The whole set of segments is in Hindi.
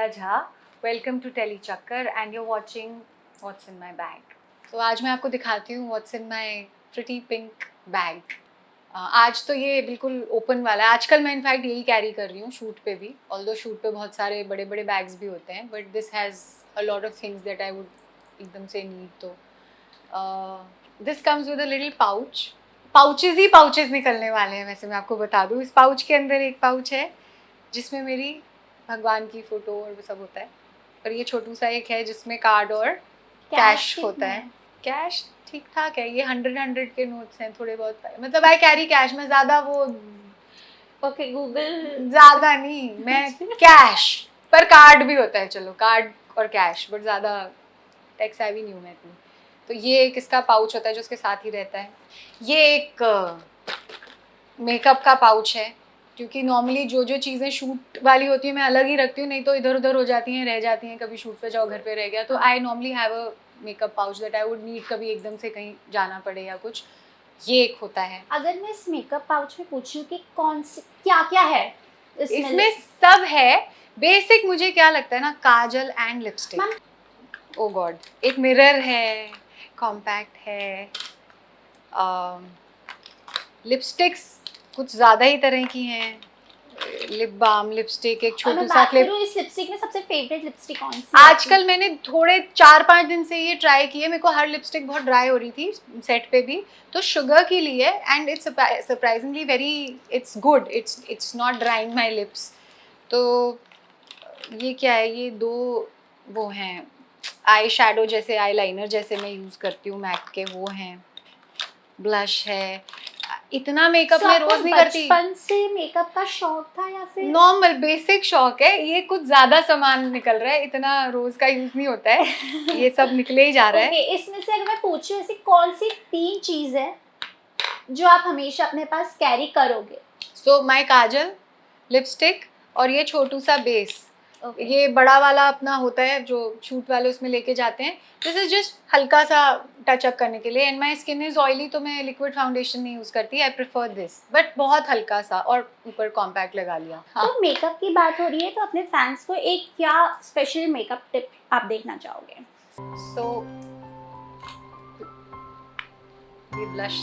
Priya Jha. Welcome to Tele Chakkar and you're watching What's in My Bag. तो आज मैं आपको दिखाती हूँ What's in My Pretty Pink Bag. आज तो ये बिल्कुल ओपन वाला है. आजकल मैं इनफैक्ट यही कैरी कर रही हूँ शूट पे भी. ऑल्दो शूट पे बहुत सारे बड़े बड़े बैग्स भी होते हैं, but this has a lot of things that I would एकदम से नीड. तो this comes with a little pouch. Pouches he pouches निकलने वाले हैं. वैसे मैं आपको बता दूँ, इस पाउच के अंदर एक पाउच है जिसमें मेरी भगवान की फ़ोटो और वो सब होता है, और ये छोटू सा एक है जिसमें कार्ड और कैश होता है. कैश ठीक ठाक है. ये 100 के नोट्स हैं थोड़े बहुत. मतलब आई कैरी कैश में ज़्यादा वो ओके गूगल ज़्यादा नहीं, मैं कैश पर कार्ड भी होता है. चलो कार्ड और कैश, बट ज़्यादा टेक सेवी नहीं हूँ मैं इतनी. तो ये एक इसका पाउच होता है जो उसके साथ ही रहता है. ये एक मेकअप का पाउच है, क्योंकि नॉर्मली जो जो चीज़ें शूट वाली होती है मैं अलग ही रखती हूँ, नहीं तो इधर उधर हो जाती हैं, रह जाती हैं. कभी शूट पे जाओ घर पे रह गया, तो I normally have a makeup pouch that I would need कभी एकदम से कहीं जाना पड़े या कुछ. ये एक होता है. अगर मैं इस मेकअप पाउच में पूछूं कि कौन से क्या क्या है इसमें सब है. बेसिक मुझे क्या लगता है ना, काजल एंड लिपस्टिक. ओ गॉड, एक मिरर है, कॉम्पैक्ट है, लिपस्टिक्स कुछ ज़्यादा ही तरह की हैं. लिप बाम, लिपस्टिक, एक छोटू सा क्लिप. इस लिपस्टिक में सबसे फेवरेट लिपस्टिक कौन सी आजकल मैंने थोड़े 4-5 दिन से ये ट्राई किए. मेरे को हर लिपस्टिक बहुत ड्राई हो रही थी सेट पे भी, तो शुगर की लिए, and it's surprisingly very, it's good. It's not drawing my lips. तो ये क्या है, ये दो वो हैं आई शैडो जैसे, आई लाइनर जैसे मैं यूज़ करती हूँ मैक के, वो हैं. ब्लश है. इतना मेकअप मैं रोज नहीं करती. बचपन से मेकअप का शौक था या फिर नॉर्मल बेसिक शौक है. ये कुछ ज्यादा सामान निकल रहा है, इतना रोज का यूज नहीं होता है. ये सब निकले ही जा रहा है. इसमें से अगर मैं पूछूं ऐसी कौन सी 3 चीज है जो आप हमेशा अपने पास कैरी करोगे? सो माय काजल, लिपस्टिक और ये छोटू सा बेस. ये बड़ा वाला अपना होता है जो शूट वाले उसमें लेके जाते हैं. दिस इज जस्ट हल्का सा टच अप करने के लिए. And my skin is oily, तो मैं लिक्विड फाउंडेशन नहीं यूज करती. आई प्रेफर दिस, बट बहुत हल्का सा, और ऊपर कॉम्पैक्ट लगा लिया. हाँ. तो मेकअप की बात हो रही है, तो अपने फैंस को एक क्या स्पेशल मेकअप टिप आप देखना चाहोगे? सो ये ब्लश,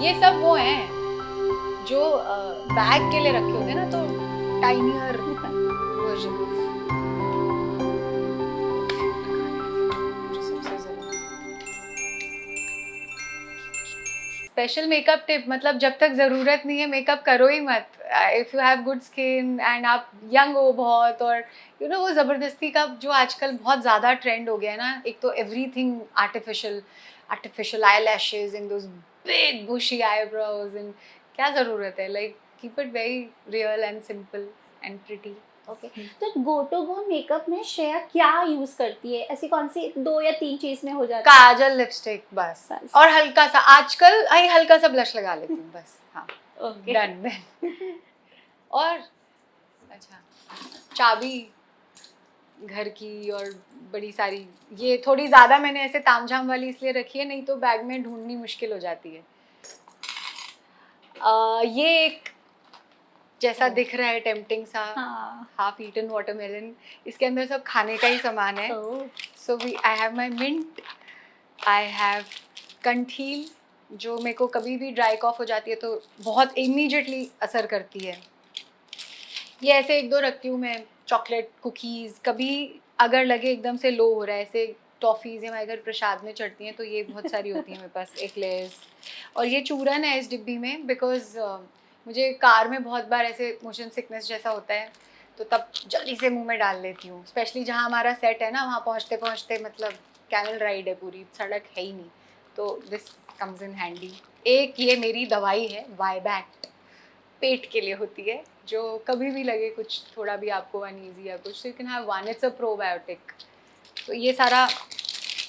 ये सब वो हैं जो बैग के लिए रखे होते हैं ना, तो tinier version. Special makeup tip मतलब जब तक ज़रूरत नहीं है मेकअप करो ही मत. If you have good skin and आप यंग हो बहुत, और यू नो वो ज़बरदस्ती का जो आजकल बहुत ज़्यादा ट्रेंड हो गया है ना. एक तो everything artificial eye lashes and those big bushy eyebrows, and क्या ज़रूरत है. Like keep it very real and simple and pretty. Okay, तो गो टू गो मेकअप में श्रेया क्या यूज करती है? ऐसी कौन सी 2 या 3 चीज में हो जाती है? काजल, लिपस्टिक बस. और हल्का सा आजकल हल्का सा ब्लश लगा लेती हूँ बस. हाँ, ओके डन. और अच्छा, चाबी घर की और बड़ी सारी. ये थोड़ी ज़्यादा मैंने ऐसे तामझाम वाली इसलिए रखी है, नहीं तो बैग में ढूंढनी मुश्किल हो जाती है. ये एक जैसा दिख रहा है टेम्पटिंग सा, हाफ ईटन वाटरमेलन. इसके अंदर सब खाने का ही सामान है. So I have my mint, I have कंठील जो मेरे को कभी भी ड्राई कॉफ हो जाती है तो बहुत इमीडिएटली असर करती है. ये ऐसे 1-2 रखती हूँ मैं. चॉकलेट, कुकीज़, कभी अगर लगे एकदम से लो हो रहा है, ऐसे टॉफ़ीज़ हमारे घर प्रसाद में चढ़ती हैं, तो ये बहुत सारी होती हैं मेरे पास. एक्लेयर्स. और ये चूरन है इस डिब्बी में, बिकॉज मुझे कार में बहुत बार ऐसे मोशन सिकनेस जैसा होता है, तो तब जल्दी से मुंह में डाल लेती हूँ. स्पेशली जहाँ हमारा सेट है ना, वहाँ पहुँचते पहुँचते मतलब कैमल राइड है, पूरी सड़क है ही नहीं, तो दिस कम्स इन हैंडी. एक ये मेरी दवाई है वाइबैक्ट, पेट के लिए होती है, जो कभी भी लगे कुछ थोड़ा भी आपको अनईजी या कुछ, तो you can have one. It's a probiotic. तो ये सारा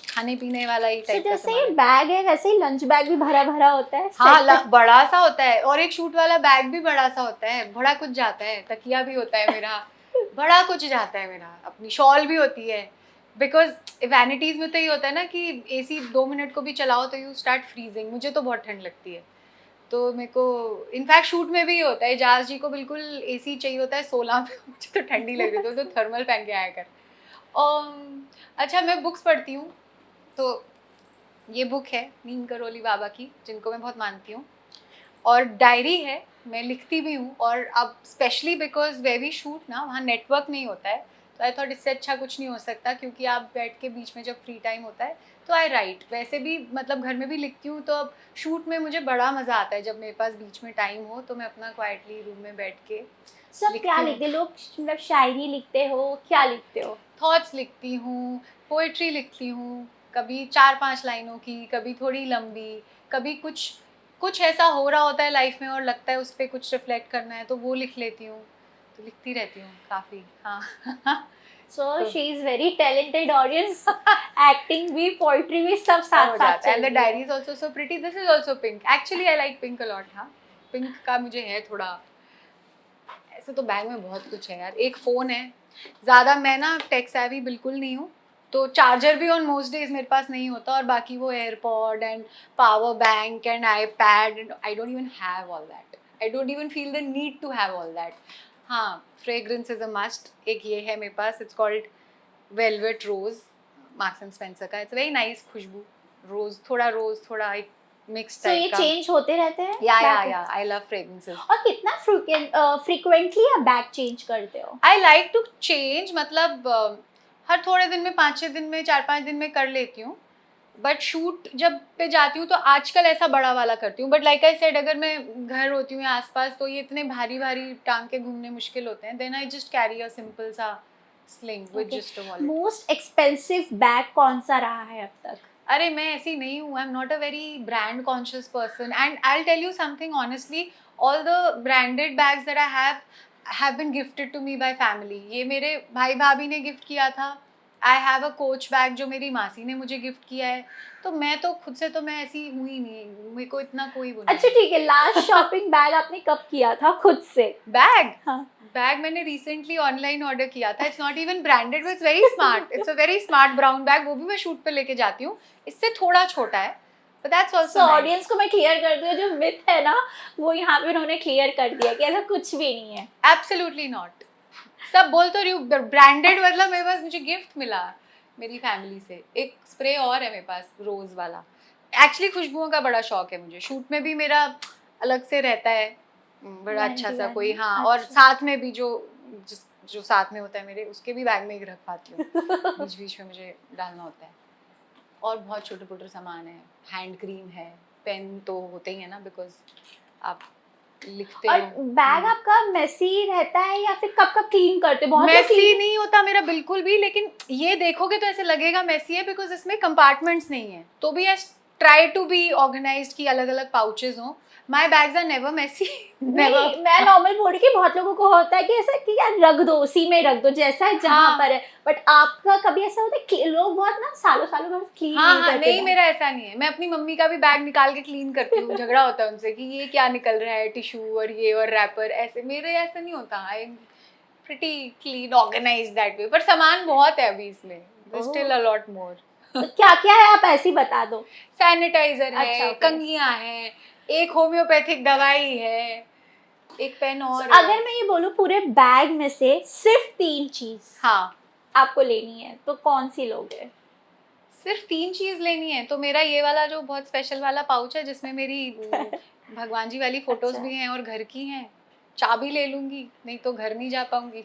खाने पीने वाला ही टाइप का. जैसे बैग है वैसे ही लंच बैग भी भरा भरा होता है. हाँ, बड़ा सा होता है. और एक शूट वाला बैग भी बड़ा सा होता है, बड़ा कुछ जाता है. तकिया भी होता है मेरा, बड़ा कुछ जाता है मेरा. अपनी शॉल भी होती है, बिकॉज वैनिटीज़ में तो ये होता है ना कि AC 2 मिनट को भी चलाओ तो यू स्टार्ट फ्रीजिंग. मुझे तो बहुत ठंड लगती है, तो मेरे को इनफैक्ट शूट में भी होता है, एजाज जी को बिल्कुल एसी चाहिए होता है 16 में, मुझे तो ठंडी लग रही थी तो थर्मल पहन के आया कर। अच्छा, मैं बुक्स पढ़ती हूँ, तो ये बुक है नीम करोली बाबा की, जिनको मैं बहुत मानती हूँ, और डायरी है, मैं लिखती भी हूँ। और अब specially because way we shoot ना, वहाँ नेटवर्क नहीं होता है, तो आई थॉट इससे अच्छा कुछ नहीं हो सकता, क्योंकि आप बैठ के बीच में जब फ्री टाइम होता है तो आई राइट। वैसे भी मतलब घर में भी लिखती हूँ, तो अब शूट में मुझे बड़ा मज़ा आता है जब मेरे पास बीच में टाइम हो, तो मैं अपना क्वाइटली रूम में बैठ के सब क्या लिखते लोग, मतलब शायरी लिखते हो, क्या लिखते हो? थॉट्स लिखती हूँ, पोइट्री लिखती हूँ, कभी 4-5 लाइनों की, कभी थोड़ी लंबी, कभी कुछ ऐसा हो रहा होता है लाइफ में और लगता है उस पर कुछ रिफ्लेक्ट करना है तो वो लिख लेती हूँ, तो लिखती रहती हूँ काफ़ी। हाँ so she is very talented audience, acting भी, पोइट्री भी, सब साथ साथ चल एंड द रही डायरी है। Is also so pretty, this is also pink, actually I like pink a lot. हाँ, पिंक का मुझे है थोड़ा, ऐसे तो बैग में बहुत कुछ है यार। एक फ़ोन है, ज़्यादा मैं ना टेक सेवी बिल्कुल नहीं हूँ, तो चार्जर भी ऑन मोस्ट डेज मेरे पास नहीं होता, और बाकी वो AirPod and power bank and iPad and I don't even have all that, I don't even feel the need to have all that. हाँ, फ्रेग्रेंस इज अ मस्ट, एक ये है मेरे पास, it's called Velvet Rose, Marks and Spencer का, इट्स वेरी नाइस खुशबू, रोज थोड़ा एक मिक्स सो ये टाइप का। चेंज होते रहते हैं? या बैग- आई लव फ्रेग्रेंसेस। और कितना फ्रीक्वेंटली आप बैग चेंज करते हो? आई लाइक टू चेंज, मतलब हर थोड़े दिन में, 5-6 दिन में, 4-5 दिन में कर लेती हूँ, बट शूट जब पे जाती हूँ तो आजकल ऐसा बड़ा वाला करती हूँ, बट लाइक आई सेड, अगर मैं घर होती हूँ या आसपास, तो ये इतने भारी भारी टांग के घूमने मुश्किल होते हैं, then I just carry a simple सा sling with just a wallet. Most expensive bag कौन सा रहा है अब तक? अरे मैं ऐसी नहीं हूँ, I am not a very brand conscious person, and I will tell you something honestly, all the branded bags that I have been gifted to me by family. ये मेरे भाई भाभी ने गिफ्ट किया था, I have a Coach bag जो मेरी मासी ने मुझे गिफ्ट किया है, तो मैं तो खुद से तो मैं ऐसी हुई ही नहीं, मेरे को इतना कोई वो नहीं अच्छा ठीक है, लास्ट शॉपिंग बैग आपने कब किया था खुद से? बैग हाँ। बैग मैंने रिसेंटली ऑनलाइन ऑर्डर किया था, it's not even branded, but it's very smart, it's a very smart brown bag, वो भी मैं शूट पे लेके जाती हूँ, इससे थोड़ा छोटा है, but that's also nice. Audience को मैं क्लियर कर दूं, जो मिथ है ना वो यहाँ पे उन्होंने क्लियर कर दिया कि ऐसा कुछ भी नहीं है। एब्सोल्युटली नॉट, सब बोल तो रही हूँ ब्रांडेड, मतलब मेरे पास मुझे गिफ्ट मिला मेरी फैमिली से, एक स्प्रे और है मेरे पास रोज वाला। एक्चुअली खुशबुओं का बड़ा शौक है मुझे, शूट में भी मेरा अलग से रहता है बड़ा अच्छा सा कोई, हाँ, और अच्छा। साथ में भी जो साथ में होता है मेरे, उसके भी बैग में ही रख पाती हूँ, बीच बीच में मुझे डालना होता है। और बहुत छोटे छोटे सामान है, हैंड क्रीम है, पेन तो होते ही है ना, बिकॉज आप लिखते और हो। बैग आपका मेसी रहता है या फिर कब कब क्लीन करते हो? बहुत लोग मेसी clean- नहीं होता मेरा बिल्कुल भी, लेकिन ये देखोगे तो ऐसे लगेगा मेसी है, बिकॉज इसमें कंपार्टमेंट्स नहीं है, तो भी I try to be organised की अलग अलग पाउचेज हों। My bags are never messy, never. नहीं, मैं नॉर्मल बोल रही कि बहुत लोगों को होता है कि ऐसा कि यार रख दो, उसी में रख दो जैसा है जहाँ हाँ। पर है, बट आपका कभी ऐसा होता है कि लोग बहुत ना सालों सालों भर क्लीन हाँ नहीं हाँ, करते नहीं बैग? मेरा ऐसा नहीं है, मैं अपनी मम्मी का भी बैग निकाल के क्लीन करती हूँ, झगड़ा होता है उनसे कि ये क्या निकल रहा है, टिश्यू और ये और रैपर, ऐसे मेरे ऐसा नहीं होता, I am pretty clean organised that way, पर सामान बहुत है अभी इसमें, स्टिल अ लॉट मोर। तो क्या क्या है आप ऐसे ही बता दो। सैनिटाइजर है, अच्छा, okay. कंघियां हैं, एक होम्योपैथिक दवाई है, एक पेन और So, अगर मैं ये बोलूँ पूरे बैग में से सिर्फ 3 चीज हाँ, आपको लेनी है तो कौन सी लोगे? सिर्फ 3 चीज लेनी है तो मेरा ये वाला जो बहुत स्पेशल वाला पाउच है, जिसमें मेरी भगवान जी वाली फोटोज अच्छा। भी हैं और घर की हैं, चाबी ले लूंगी, नहीं तो घर नहीं जा पाऊंगी,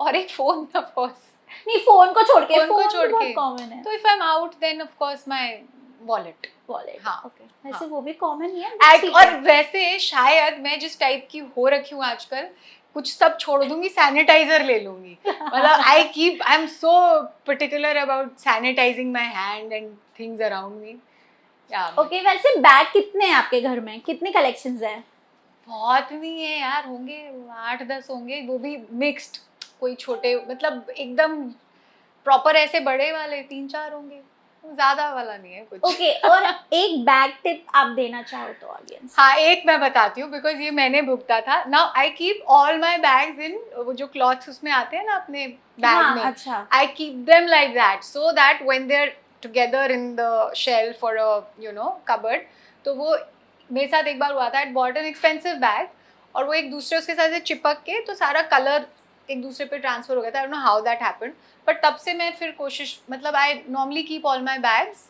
और एक फोन ऑफ कोर्स, नहीं, फोन को छोड़ के, फोन को फोन छोड़ तो बहुत के, कॉमन है। तो if I am out then of course my wallet. Wallet, हाँ, ओके, वैसे हाँ। वो भी कॉमन ही है, ठीक और है। वैसे शायद मैं जिस टाइप की हो रखी हूँ आजकल, कुछ सब छोड़ दूंगी, सैनिटाइजर ले लूंगी, मतलब I am so particular about sanitising my hand and things around me. Okay, वैसे बैग कितने हैं आपके घर में, कितनी कलेक्शंस हैं? बहुत नहीं है यार, होंगे 8-10 होंगे, वो भी मिक्स्ड, कोई छोटे, मतलब एकदम प्रॉपर ऐसे बड़े वाले 3-4 होंगे, ज्यादा वाला नहीं है कुछ। ओके, और एक बैग टिप आप देना चाहो तो ऑडियंस? हाँ, एक मैं बताती हूँ, बिकॉज ये मैंने भुगता था। Now I keep all my bags in, वो जो क्लॉथ्स उसमें आते हैं ना अपने बैग हाँ, में, अच्छा। I keep them like that, so that when they are together in the shelf और यू नो कबर्ड, तो वो मेरे साथ एक बार हुआ था, I bought an expensive bag और वो एक दूसरे उसके साथ से चिपक के तो सारा कलर एक दूसरे पे ट्रांसफर हो गया था. I don't know how that happened, but तब से मैं फिर कोशिश, मतलब I normally keep all my bags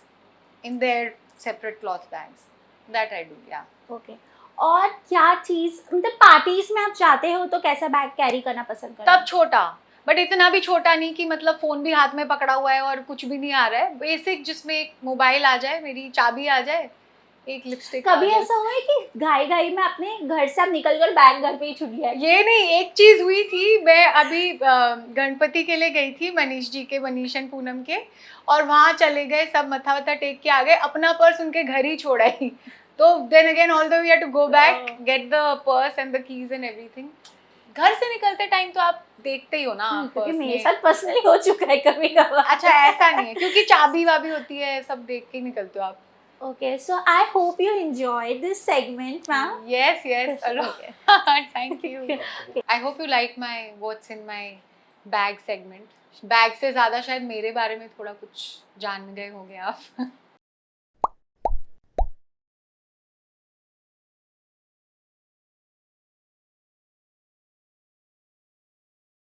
in their separate cloth bags. That I do. या ओके. और क्या चीज़, मतलब पार्टीज में आप जाते हो तो कैसा बैग कैरी करना पसंद करते हो? तब छोटा, बट इतना भी छोटा नहीं कि मतलब फोन भी हाथ में पकड़ा हुआ है और कुछ भी नहीं आ रहा है. बेसिक, जिसमें एक मोबाइल आ जाए, मेरी चाबी आ जाए, एक लिपस्टिक. कभी ऐसा हुआ है कि घाई घाई में अपने घर से आप निकल कर बैग घर पे ही छूट गया है? ये नहीं, एक चीज हुई थी. मैं अभी गणपति के लिए गई थी मनीष जी के, मनीष एंड पूनम के, और वहाँ चले गए, सब मत्था वत्था टेक के आ गए, अपना पर्स उनके घर ही छोड़ा ही. तो then again all the we had to go back, get the purse and the keys and everything. घर से निकलते टाइम तो आप देखते ही हो ना क्योंकि पर्स मेरे में. साथ पर्सनली हो चुका है कभी कभार. अच्छा, ऐसा नहीं है, क्योंकि चाबी वाबी होती है, सब देख के ही निकलते हो आप. Okay, so I hope you enjoyed this segment, ma'am. Yes, yes. Okay. Thank you. I hope you like my what's in my bag segment. Bag से ज़्यादा शायद मेरे बारे में थोड़ा कुछ जान गए होंगे आप.